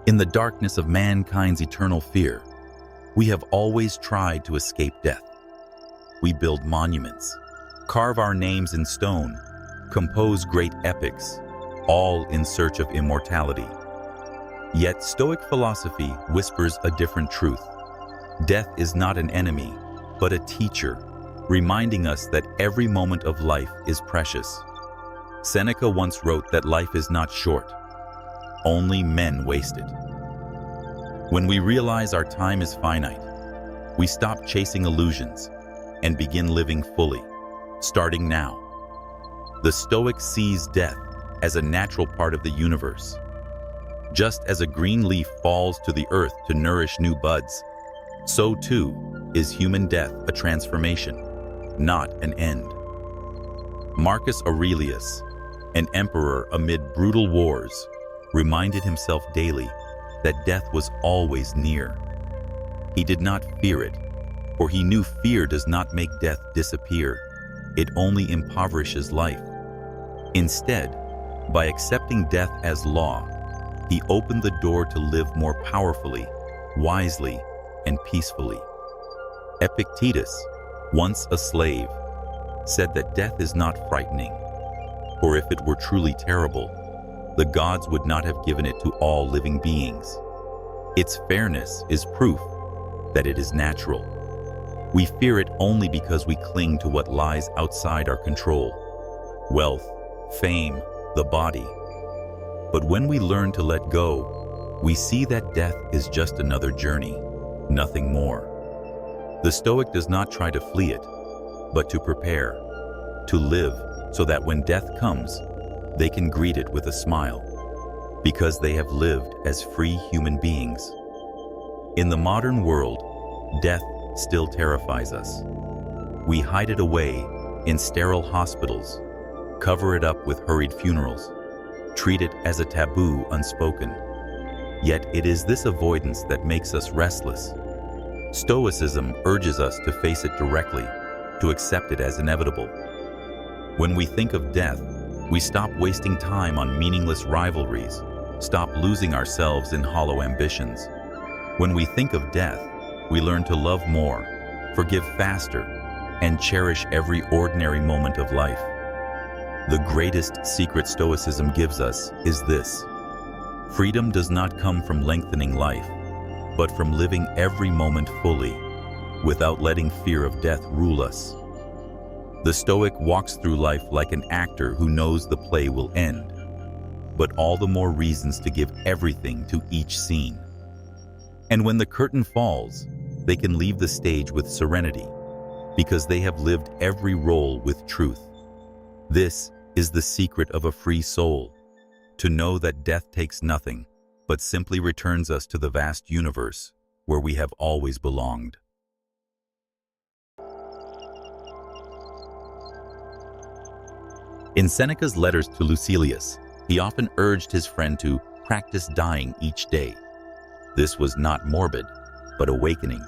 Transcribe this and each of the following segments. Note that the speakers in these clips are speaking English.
In the darkness of mankind's eternal fear, we have always tried to escape death. We build monuments, carve our names in stone, compose great epics, all in search of immortality. Yet Stoic philosophy whispers a different truth. Death is not an enemy, but a teacher, reminding us that every moment of life is precious. Seneca once wrote that life is not short, only men waste it. When we realize our time is finite, we stop chasing illusions and begin living fully, starting now. The Stoic sees death as a natural part of the universe. Just as a green leaf falls to the earth to nourish new buds, so too is human death a transformation, not an end. Marcus Aurelius, an emperor amid brutal wars, reminded himself daily that death was always near. He did not fear it, for he knew fear does not make death disappear. It only impoverishes life. Instead, by accepting death as law, he opened the door to live more powerfully, wisely, and peacefully. Epictetus, once a slave, said that death is not frightening, for if it were truly terrible, the gods would not have given it to all living beings. Its fairness is proof that it is natural. We fear it only because we cling to what lies outside our control: wealth, fame, the body. But when we learn to let go, we see that death is just another journey, nothing more. The Stoic does not try to flee it, but to prepare, to live so that when death comes, they can greet it with a smile, because they have lived as free human beings. In the modern world, death still terrifies us. We hide it away in sterile hospitals, cover it up with hurried funerals, treat it as a taboo unspoken. Yet it is this avoidance that makes us restless. Stoicism urges us to face it directly, to accept it as inevitable. When we think of death, we stop wasting time on meaningless rivalries, stop losing ourselves in hollow ambitions. When we think of death, we learn to love more, forgive faster, and cherish every ordinary moment of life. The greatest secret Stoicism gives us is this: freedom does not come from lengthening life, but from living every moment fully, without letting fear of death rule us. The Stoic walks through life like an actor who knows the play will end, but all the more reasons to give everything to each scene. And when the curtain falls, they can leave the stage with serenity, because they have lived every role with truth. This is the secret of a free soul, to know that death takes nothing, but simply returns us to the vast universe where we have always belonged. In Seneca's letters to Lucilius, he often urged his friend to practice dying each day. This was not morbid, but awakening.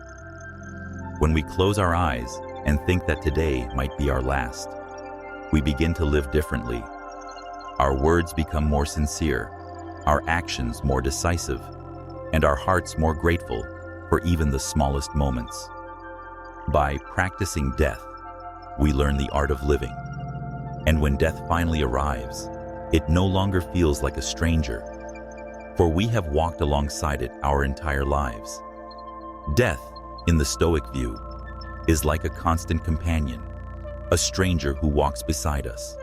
When we close our eyes and think that today might be our last, we begin to live differently. Our words become more sincere, our actions more decisive, and our hearts more grateful for even the smallest moments. By practicing death, we learn the art of living. And when death finally arrives, it no longer feels like a stranger, for we have walked alongside it our entire lives. Death, in the Stoic view, is like a constant companion, a stranger who walks beside us.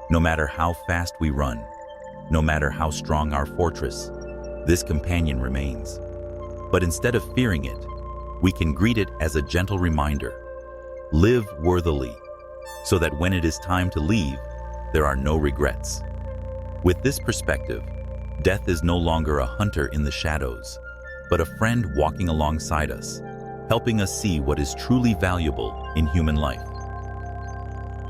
No matter how fast we run, no matter how strong our fortress, this companion remains. But instead of fearing it, we can greet it as a gentle reminder: live worthily, so that when it is time to leave, there are no regrets. With this perspective, death is no longer a hunter in the shadows, but a friend walking alongside us, helping us see what is truly valuable in human life.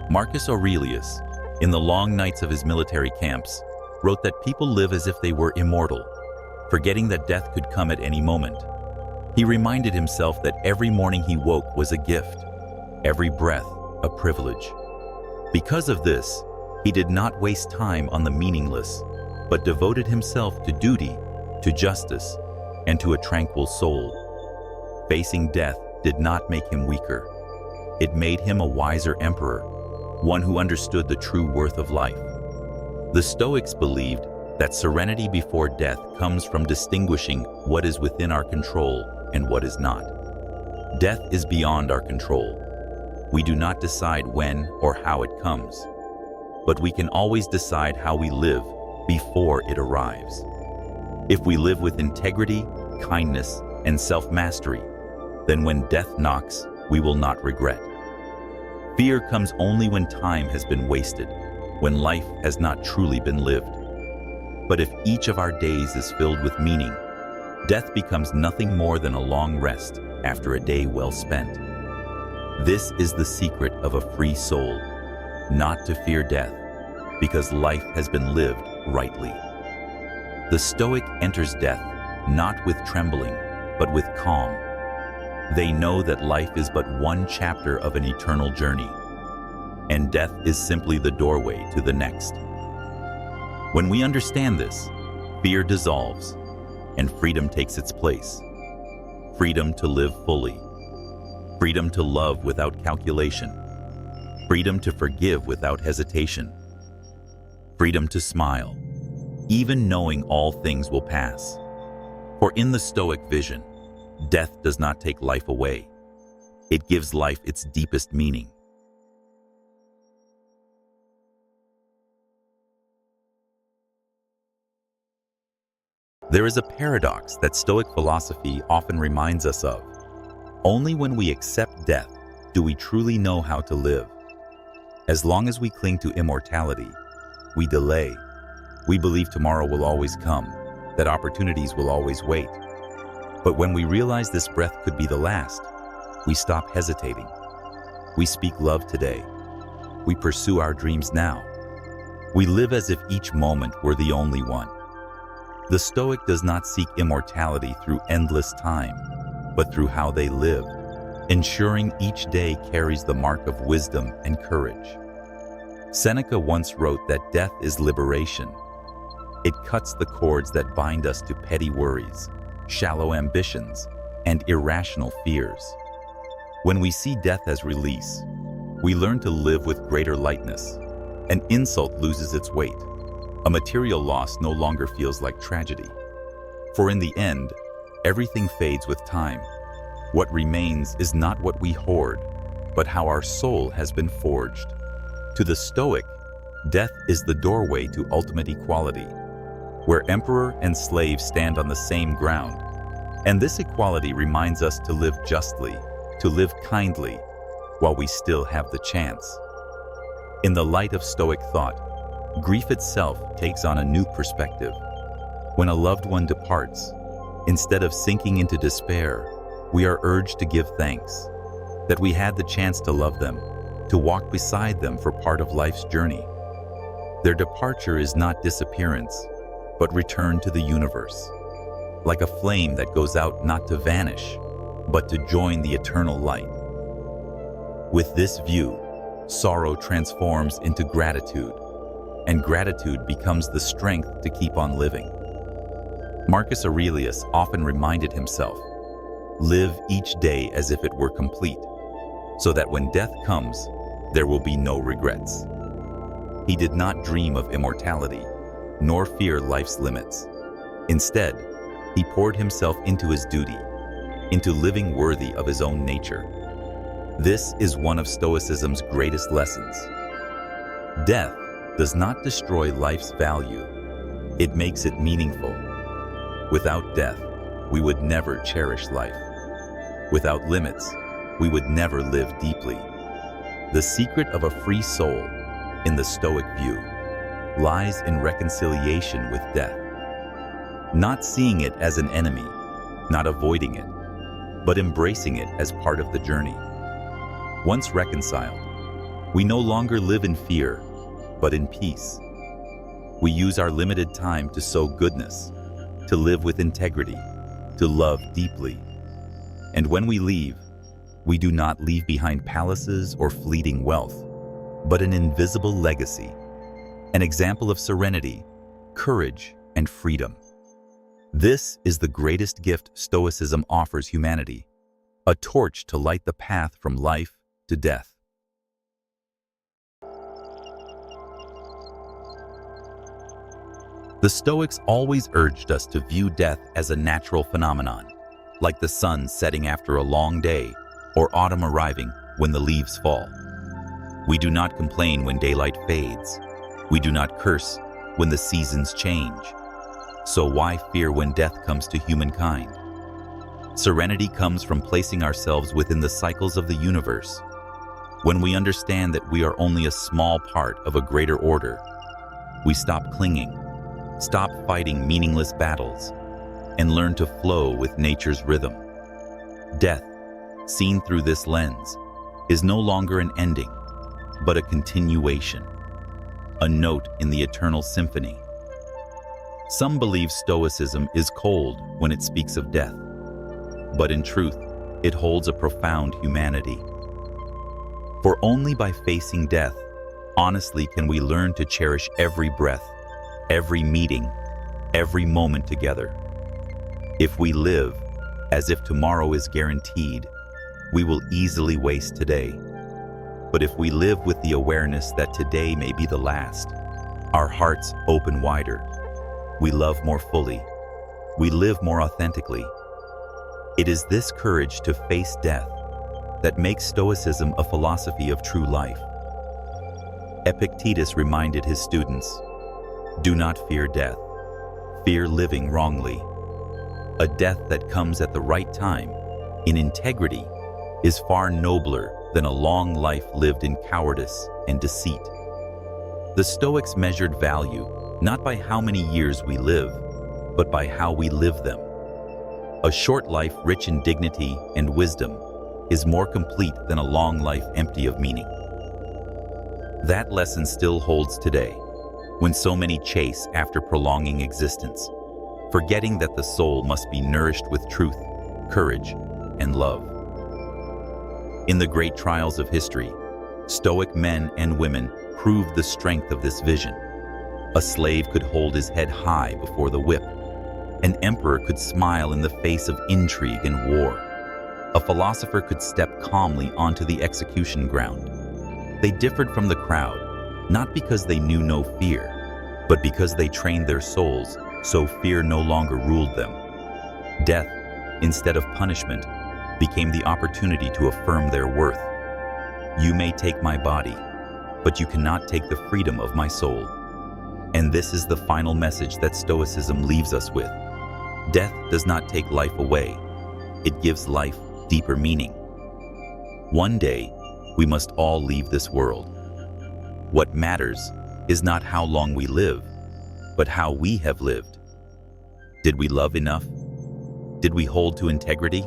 Marcus Aurelius, in the long nights of his military camps, wrote that people live as if they were immortal, forgetting that death could come at any moment. He reminded himself that every morning he woke was a gift, every breath a privilege. Because of this, he did not waste time on the meaningless, but devoted himself to duty to justice, and to a tranquil soul. Facing death did not make him weaker. It made him a wiser emperor, one who understood the true worth of life. The Stoics believed that serenity before death comes from distinguishing what is within our control and what is not. Death is beyond our control. We do not decide when or how it comes, but we can always decide how we live before it arrives. If we live with integrity, kindness, and self-mastery, then when death knocks, we will not regret. Fear comes only when time has been wasted, when life has not truly been lived. But if each of our days is filled with meaning, death becomes nothing more than a long rest after a day well spent. This is the secret of a free soul, not to fear death, because life has been lived rightly. The Stoic enters death not with trembling, but with calm. They know that life is but one chapter of an eternal journey, and death is simply the doorway to the next. When we understand this, fear dissolves, and freedom takes its place. Freedom to live fully. Freedom to love without calculation. Freedom to forgive without hesitation. Freedom to smile, even knowing all things will pass. For in the Stoic vision, death does not take life away. It gives life its deepest meaning. There is a paradox that Stoic philosophy often reminds us of. Only when we accept death do we truly know how to live. As long as we cling to immortality, we delay. We believe tomorrow will always come, that opportunities will always wait. But when we realize this breath could be the last, we stop hesitating. We speak love today. We pursue our dreams now. We live as if each moment were the only one. The Stoic does not seek immortality through endless time, but through how they live, ensuring each day carries the mark of wisdom and courage. Seneca once wrote that death is liberation. It cuts the cords that bind us to petty worries, shallow ambitions, and irrational fears. When we see death as release, we learn to live with greater lightness. An insult loses its weight. A material loss no longer feels like tragedy. For in the end, everything fades with time. What remains is not what we hoard, but how our soul has been forged. To the Stoic, death is the doorway to ultimate equality, where emperor and slave stand on the same ground. And this equality reminds us to live justly, to live kindly, while we still have the chance. In the light of Stoic thought, grief itself takes on a new perspective. When a loved one departs, instead of sinking into despair, we are urged to give thanks that we had the chance to love them, to walk beside them for part of life's journey. Their departure is not disappearance, but return to the universe, like a flame that goes out not to vanish, but to join the eternal light. With this view, sorrow transforms into gratitude, and gratitude becomes the strength to keep on living. Marcus Aurelius often reminded himself, "Live each day as if it were complete, so that when death comes, there will be no regrets." He did not dream of immortality, nor fear life's limits. Instead, he poured himself into his duty, into living worthy of his own nature. This is one of Stoicism's greatest lessons. Death does not destroy life's value. It makes it meaningful. Without death, we would never cherish life. Without limits, we would never live deeply. The secret of a free soul, in the Stoic view, lies in reconciliation with death. Not seeing it as an enemy, not avoiding it, but embracing it as part of the journey. Once reconciled, we no longer live in fear, but in peace. We use our limited time to sow goodness, to live with integrity, to love deeply. And when we leave, we do not leave behind palaces or fleeting wealth, but an invisible legacy, an example of serenity, courage, and freedom. This is the greatest gift Stoicism offers humanity, a torch to light the path from life to death. The Stoics always urged us to view death as a natural phenomenon, like the sun setting after a long day or autumn arriving when the leaves fall. We do not complain when daylight fades. We do not curse when the seasons change. So why fear when death comes to humankind? Serenity comes from placing ourselves within the cycles of the universe. When we understand that we are only a small part of a greater order, we stop clinging, stop fighting meaningless battles, and learn to flow with nature's rhythm. Death, seen through this lens, is no longer an ending, but a continuation, a note in the eternal symphony. Some believe Stoicism is cold when it speaks of death, but in truth, it holds a profound humanity. For only by facing death, honestly, can we learn to cherish every breath, every meeting, every moment together. If we live as if tomorrow is guaranteed, we will easily waste today. But if we live with the awareness that today may be the last, our hearts open wider. We love more fully. We live more authentically. It is this courage to face death that makes Stoicism a philosophy of true life. Epictetus reminded his students, "Do not fear death. Fear living wrongly." A death that comes at the right time, in integrity, is far nobler than a long life lived in cowardice and deceit. The Stoics measured value not by how many years we live, but by how we live them. A short life rich in dignity and wisdom is more complete than a long life empty of meaning. That lesson still holds today, when so many chase after prolonging existence, forgetting that the soul must be nourished with truth, courage, and love. In the great trials of history, Stoic men and women proved the strength of this vision. A slave could hold his head high before the whip. An emperor could smile in the face of intrigue and war. A philosopher could step calmly onto the execution ground. They differed from the crowd, not because they knew no fear, but because they trained their souls so fear no longer ruled them. Death, instead of punishment, became the opportunity to affirm their worth. "You may take my body, but you cannot take the freedom of my soul." And this is the final message that Stoicism leaves us with. Death does not take life away. It gives life deeper meaning. One day, we must all leave this world. What matters is not how long we live, but how we have lived. Did we love enough? Did we hold to integrity?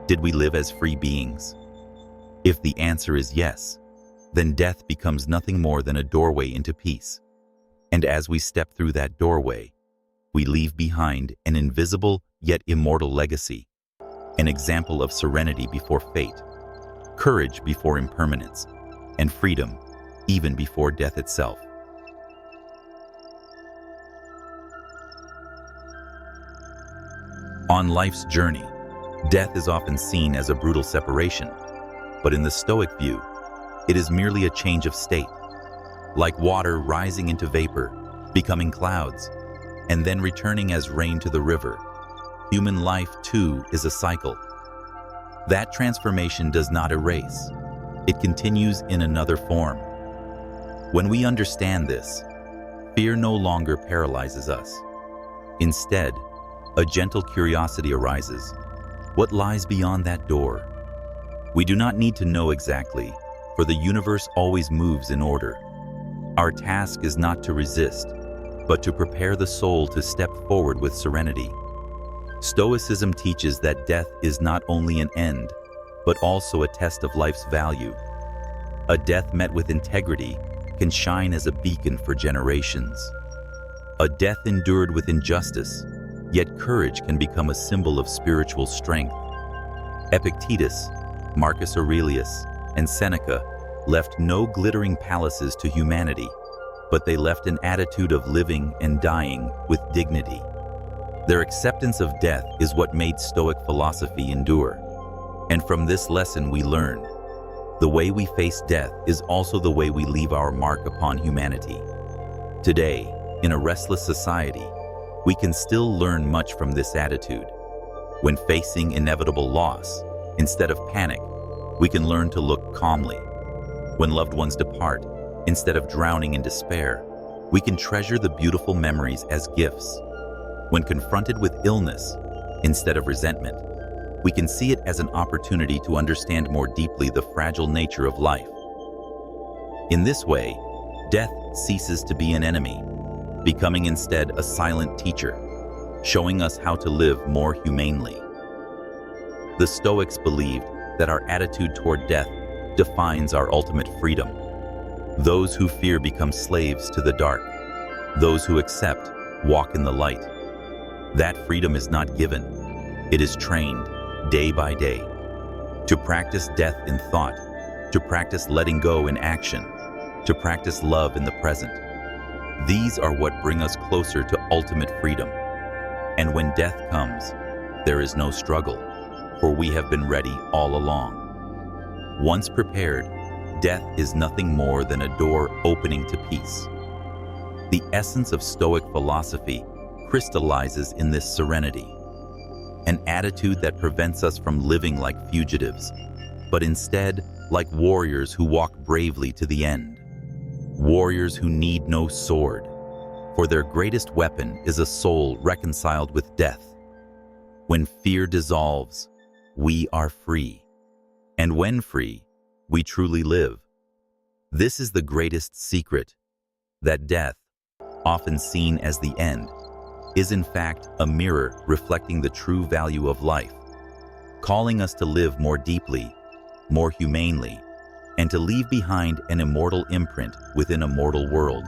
Did we live as free beings? If the answer is yes, then death becomes nothing more than a doorway into peace. And as we step through that doorway, we leave behind an invisible yet immortal legacy, an example of serenity before fate, courage before impermanence, and freedom even before death itself. On life's journey, death is often seen as a brutal separation, but in the Stoic view, it is merely a change of state. Like water rising into vapor, becoming clouds, and then returning as rain to the river, human life too is a cycle. That transformation does not erase. It continues in another form. When we understand this, fear no longer paralyzes us. Instead, a gentle curiosity arises. What lies beyond that door? We do not need to know exactly, for the universe always moves in order. Our task is not to resist, but to prepare the soul to step forward with serenity. Stoicism teaches that death is not only an end, but also a test of life's value. A death met with integrity can shine as a beacon for generations. A death endured with injustice, yet courage can become a symbol of spiritual strength. Epictetus, Marcus Aurelius, and Seneca left no glittering palaces to humanity, but they left an attitude of living and dying with dignity. Their acceptance of death is what made Stoic philosophy endure. And from this lesson we learn, the way we face death is also the way we leave our mark upon humanity. Today, in a restless society, we can still learn much from this attitude. When facing inevitable loss, instead of panic, we can learn to look calmly. When loved ones depart, instead of drowning in despair, we can treasure the beautiful memories as gifts. When confronted with illness, instead of resentment, we can see it as an opportunity to understand more deeply the fragile nature of life. In this way, death ceases to be an enemy, becoming instead a silent teacher, showing us how to live more humanely. The Stoics believed that our attitude toward death defines our ultimate freedom. Those who fear become slaves to the dark. Those who accept walk in the light. That freedom is not given. It is trained day by day. To practice death in thought, to practice letting go in action, to practice love in the present. These are what bring us closer to ultimate freedom. And when death comes, there is no struggle, for we have been ready all along. Once prepared, death is nothing more than a door opening to peace. The essence of Stoic philosophy crystallizes in this serenity, an attitude that prevents us from living like fugitives, but instead like warriors who walk bravely to the end. Warriors who need no sword, for their greatest weapon is a soul reconciled with death. When fear dissolves, we are free. And when free, we truly live. This is the greatest secret, that death, often seen as the end, is in fact a mirror reflecting the true value of life, calling us to live more deeply, more humanely, and to leave behind an immortal imprint within a mortal world.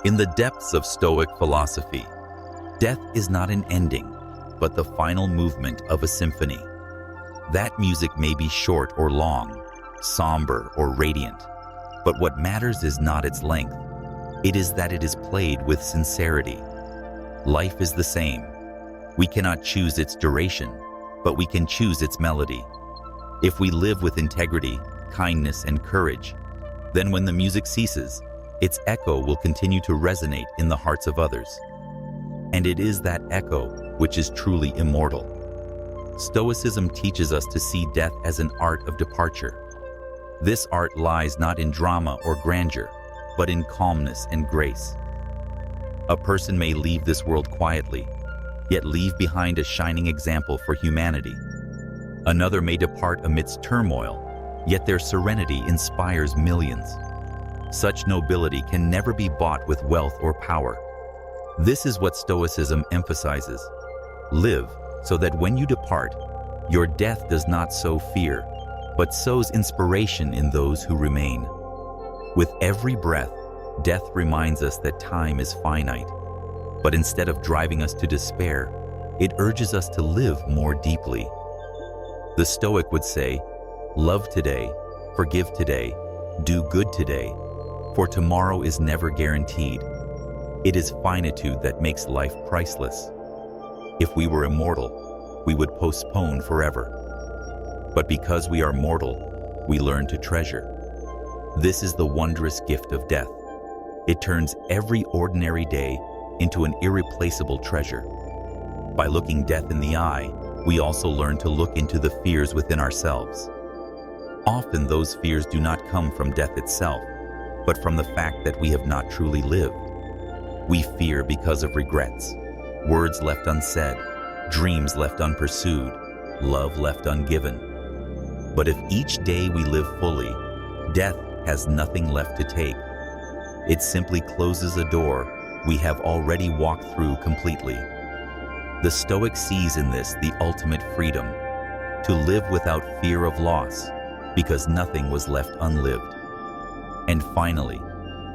In the depths of Stoic philosophy, death is not an ending, but the final movement of a symphony. That music may be short or long, somber or radiant, but what matters is not its length. It is that it is played with sincerity. Life is the same. We cannot choose its duration, but we can choose its melody. If we live with integrity, kindness, and courage, then when the music ceases, its echo will continue to resonate in the hearts of others. And it is that echo which is truly immortal. Stoicism teaches us to see death as an art of departure. This art lies not in drama or grandeur, but in calmness and grace. A person may leave this world quietly, yet leave behind a shining example for humanity. Another may depart amidst turmoil, yet their serenity inspires millions. Such nobility can never be bought with wealth or power. This is what Stoicism emphasizes. Live so that when you depart, your death does not sow fear, but sows inspiration in those who remain. With every breath, death reminds us that time is finite. But instead of driving us to despair, it urges us to live more deeply. The Stoic would say, love today, forgive today, do good today, for tomorrow is never guaranteed. It is finitude that makes life priceless. If we were immortal, we would postpone forever. But because we are mortal, we learn to treasure. This is the wondrous gift of death. It turns every ordinary day into an irreplaceable treasure. By looking death in the eye, we also learn to look into the fears within ourselves. Often those fears do not come from death itself, but from the fact that we have not truly lived. We fear because of regrets, words left unsaid, dreams left unpursued, love left ungiven. But if each day we live fully, death has nothing left to take. It simply closes a door we have already walked through completely. The Stoic sees in this the ultimate freedom, to live without fear of loss, because nothing was left unlived. And finally,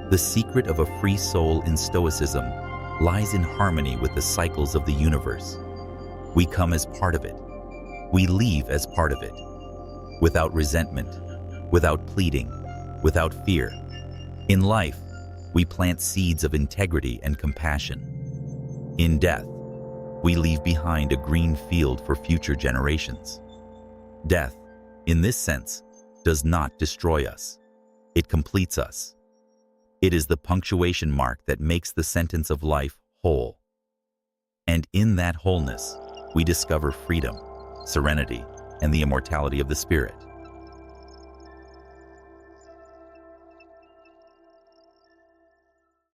the secret of a free soul in Stoicism lies in harmony with the cycles of the universe. We come as part of it. We leave as part of it, without resentment, without pleading, without fear. In life, we plant seeds of integrity and compassion. In death, we leave behind a green field for future generations. Death, in this sense, does not destroy us. It completes us. It is the punctuation mark that makes the sentence of life whole. And in that wholeness, we discover freedom, serenity, and the immortality of the spirit.